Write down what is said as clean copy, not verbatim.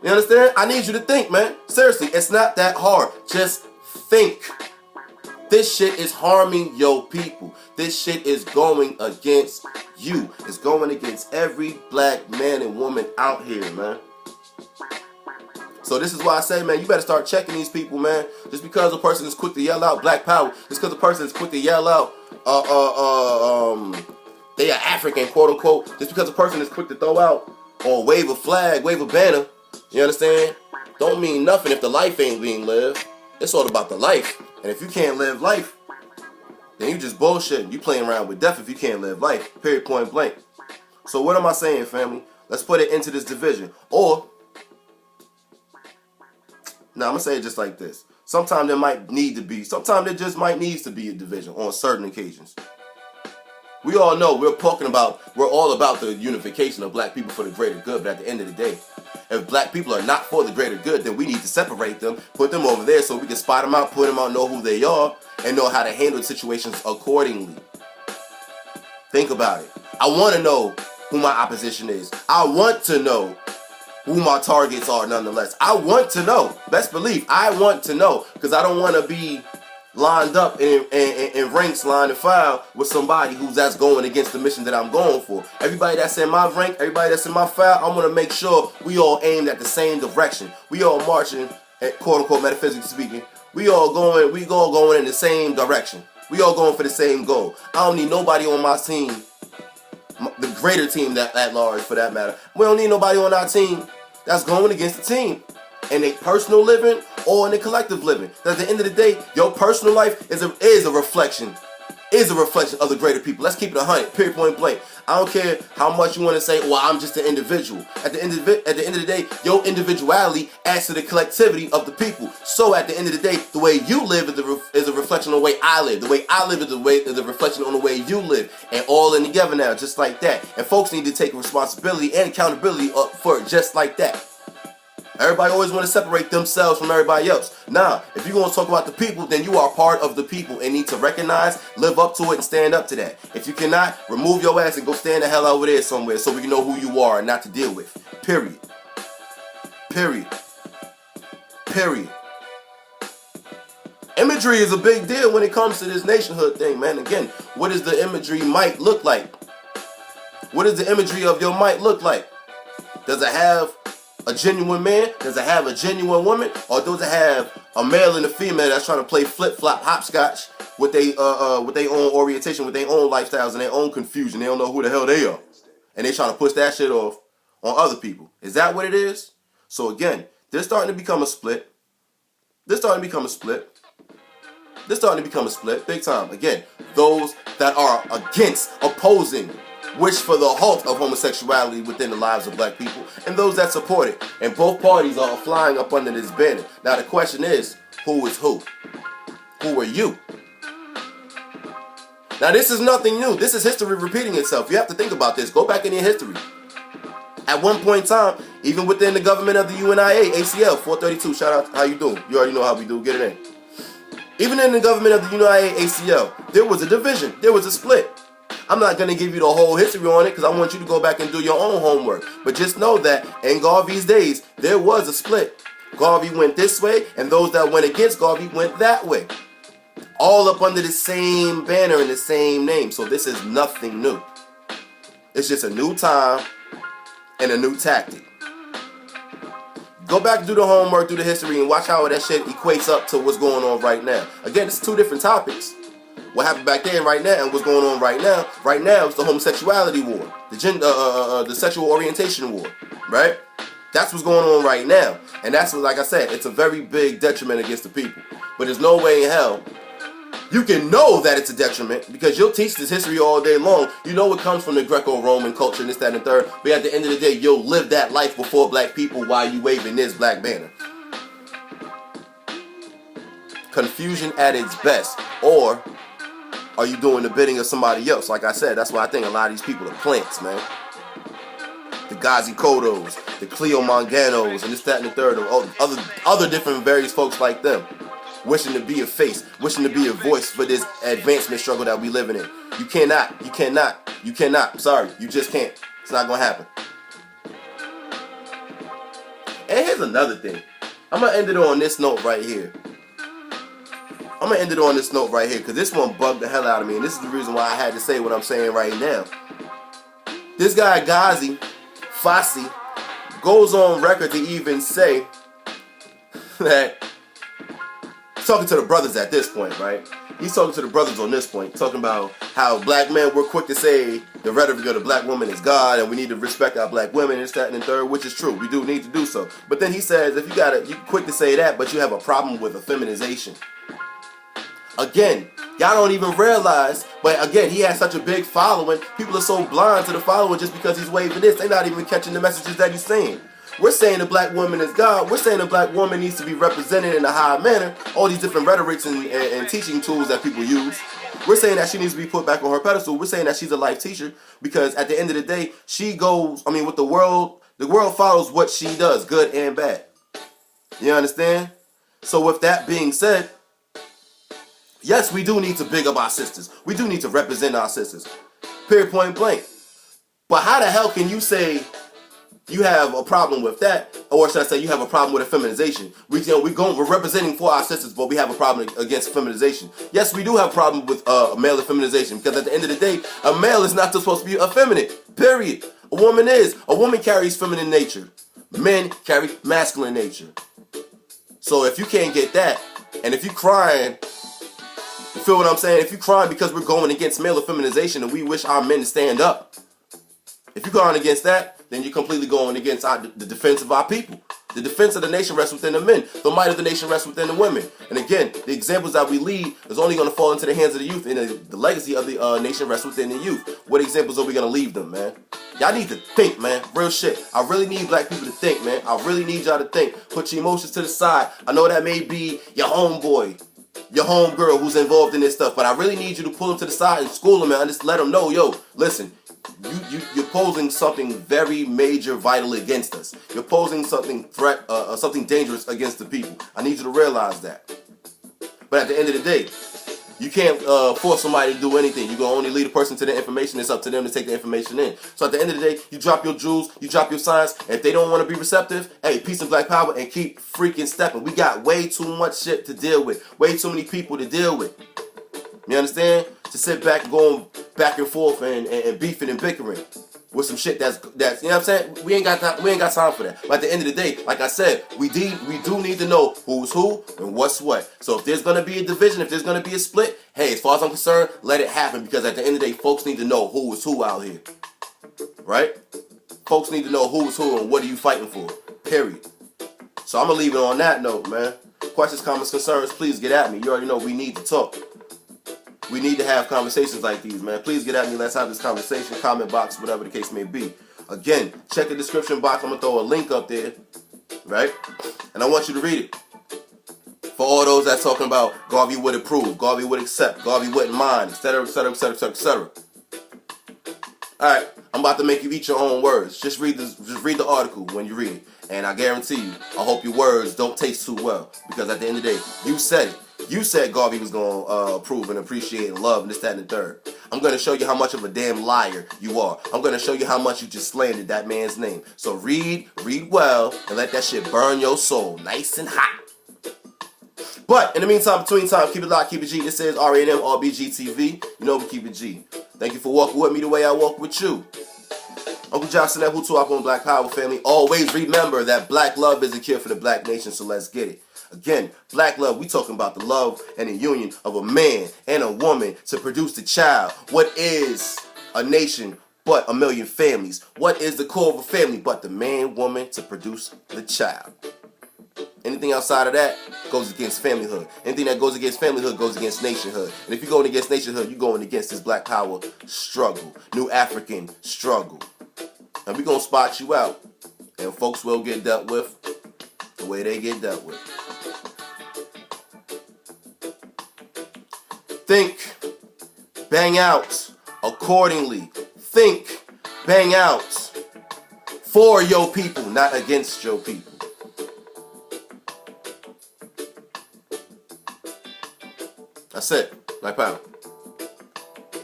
You understand? I need you to think, man. Seriously, it's not that hard. Just think. This shit is harming your people. This shit is going against you. It's going against every black man and woman out here, man. So this is why I say, man, you better start checking these people, man. Just because a person is quick to yell out black power, just because a person is quick to yell out, they are African, quote unquote, just because a person is quick to throw out or wave a flag, wave a banner, you understand? Don't mean nothing if the life ain't being lived. It's all about the life. And if you can't live life, then you just bullshitting. You playing around with death if you can't live life. Period, point blank. So what am I saying, family? Let's put it into this division. Or, now I'm going to say it just like this. Sometimes there just might need to be a division on certain occasions. We all know we're all about the unification of black people for the greater good, but at the end of the day, if black people are not for the greater good, then we need to separate them, put them over there so we can spot them out, put them out, know who they are, and know how to handle situations accordingly. Think about it. I want to know who my opposition is. I want to know who my targets are nonetheless. I want to know. Best believe, I want to know, because I don't want to be lined up in ranks, line and file with somebody that's going against the mission that I'm going for. Everybody that's in my rank, everybody that's in my file, I'm going to make sure we all aimed at the same direction. We all marching, quote unquote, metaphysically speaking. We all going in the same direction. We all going for the same goal. I don't need nobody on my team, the greater team at large for that matter. We don't need nobody on our team that's going against the team in a personal living or in a collective living. At the end of the day, your personal life is a reflection of the greater people. Let's keep it 100, period, point blank. I don't care how much you want to say, well, I'm just an individual. At the end of the day, your individuality adds to the collectivity of the people. So at the end of the day, the way you live is a reflection on the way I live. The way I live is a reflection on the way you live. And all in together now, just like that. And folks need to take responsibility and accountability up for it, just like that. Everybody always want to separate themselves from everybody else. Nah, if you're going to talk about the people, then you are part of the people and need to recognize, live up to it, and stand up to that. If you cannot, remove your ass and go stand the hell over there somewhere so we can know who you are and not to deal with. Period. Period. Period. Imagery is a big deal when it comes to this nationhood thing, man. Again, what does the imagery might look like? What does the imagery of your might look like? Does it have a genuine man? Does it have a genuine woman? Or does it have a male and a female that's trying to play flip-flop hopscotch with their own orientation, with their own lifestyles and their own confusion? They don't know who the hell they are. And they trying to push that shit off on other people. Is that what it is? So again, they're starting to become a split. They're starting to become a split. They're starting to become a split. Big time. Again, those that are against, opposing, wish for the halt of homosexuality within the lives of black people, and those that support it. And both parties are flying up under this banner. Now the question is, who is who? Who are you? Now this is nothing new. This is history repeating itself. You have to think about this. Go back in your history. At one point in time, even within the government of the UNIA, ACL, 432, shout out, how you doing? You already know how we do, get it in. Even in the government of the UNIA, ACL, there was a division, there was a split. I'm not going to give you the whole history on it because I want you to go back and do your own homework. But just know that in Garvey's days, there was a split. Garvey went this way, and those that went against Garvey went that way. All up under the same banner and the same name. So this is nothing new. It's just a new time and a new tactic. Go back and do the homework, do the history, and watch how that shit equates up to what's going on right now. Again, it's two different topics. What happened back then, right now, and what's going on right now? Right now, it's the homosexuality war, the sexual orientation war, right? That's what's going on right now, and that's what, like I said, it's a very big detriment against the people. But there's no way in hell you can know that it's a detriment because you'll teach this history all day long. You know it comes from the Greco-Roman culture and this, that, and the third. But at the end of the day, you'll live that life before black people while you waving this black banner. Confusion at its best, or are you doing the bidding of somebody else? Like I said, that's why I think a lot of these people are plants, man. The Gazi Kodos, the Cleo Manganos, and this, that, and the third, and other different various folks like them, wishing to be a face, wishing to be a voice for this advancement struggle that we living in. You cannot. Sorry, you just can't. It's not gonna happen. And here's here's another thing. I'm gonna end it on this note right here. Because this one bugged the hell out of me, and this is the reason why I had to say what I'm saying right now. This guy Ghazi Fassi goes on record to even say that, talking to the brothers at this point, right? He's talking to the brothers on this point, talking about how black men, we're quick to say the rhetoric of the black woman is God, and we need to respect our black women, and this, that, and the third, which is true. We do need to do so. But then he says, if you quick to say that, but you have a problem with effeminization. Again, y'all don't even realize, but again, he has such a big following. People are so blind to the following just because he's waving this. They're not even catching the messages that he's saying. We're saying the black woman is God. We're saying the black woman needs to be represented in a high manner. All these different rhetorics and teaching tools that people use. We're saying that she needs to be put back on her pedestal. We're saying that she's a life teacher because at the end of the day, she goes, with the world follows what she does, good and bad. You understand? So with that being said, yes, we do need to big up our sisters. We do need to represent our sisters. Period, point blank. But how the hell can you say you have a problem with that, or should I say you have a problem with feminization? We're representing for our sisters, but we have a problem against feminization. Yes, we do have a problem with male feminization because at the end of the day, a male is not supposed to be effeminate. Period. A woman is. A woman carries feminine nature. Men carry masculine nature. So if you can't get that, and if you're crying, you feel what I'm saying? If you're crying because we're going against male feminization and we wish our men to stand up, if you're going against that, then you're completely going against the defense of our people. The defense of the nation rests within the men. The might of the nation rests within the women. And again, the examples that we lead is only going to fall into the hands of the youth, and the legacy of the nation rests within the youth. What examples are we going to leave them, man? Y'all need to think, man. Real shit. I really need black people to think, man. I really need y'all to think. Put your emotions to the side. I know that may be your homeboy, your homegirl who's involved in this stuff, but I really need you to pull them to the side and school them and just let them know, yo, listen, you're posing something very major, vital against us. You're posing something something dangerous against the people. I need you to realize that. But at the end of the day, you can't force somebody to do anything. You can only lead a person to the information. It's up to them to take the information in. So at the end of the day, you drop your jewels, you drop your signs. And if they don't want to be receptive, hey, peace and black power, and keep freaking stepping. We got way too much shit to deal with. Way too many people to deal with. You understand? To sit back and going back and forth and beefing and bickering with some shit that's you know what I'm saying? We ain't got time for that. But at the end of the day, like I said, we do need to know who's who and what's what. So if there's gonna be a division, if there's gonna be a split, hey, as far as I'm concerned, let it happen, because at the end of the day, folks need to know who is who out here. Right? Folks need to know who is who and what are you fighting for. Period. So I'm gonna leave it on that note, man. Questions, comments, concerns, please get at me. You already know we need to talk. We need to have conversations like these, man. Please get at me. Let's have this conversation. Comment box, whatever the case may be. Again, check the description box. I'm going to throw a link up there, right? And I want you to read it. For all those that's talking about Garvey would approve, Garvey would accept, Garvey wouldn't mind, etc., etc., etc., etc., etc. All right, I'm about to make you eat your own words. Just read the article when you read it. And I guarantee you, I hope your words don't taste too well. Because at the end of the day, you said it. You said Garvey was going to approve and appreciate and love and this, that, and the third. I'm going to show you how much of a damn liar you are. I'm going to show you how much you just slandered that man's name. So read well, and let that shit burn your soul nice and hot. But in the meantime, between time, keep it locked, keep it G. This is RANM RBG TV. You know we keep it G. Thank you for walking with me the way I walk with you. Uncle Johnson, that Hutu up on Black Power family. Always remember that black love is a cure for the black nation, so let's get it. Again, black love, we talking about the love and the union of a man and a woman to produce the child. What is a nation but a million families? What is the core of a family but the man, woman to produce the child? Anything outside of that goes against familyhood. Anything that goes against familyhood goes against nationhood. And if you're going against nationhood, you're going against this black power struggle, new African struggle. And we're going to spot you out. And folks will get dealt with the way they get dealt with. Think, bang out accordingly. Think, bang out for your people, not against your people. That's it. Black Power.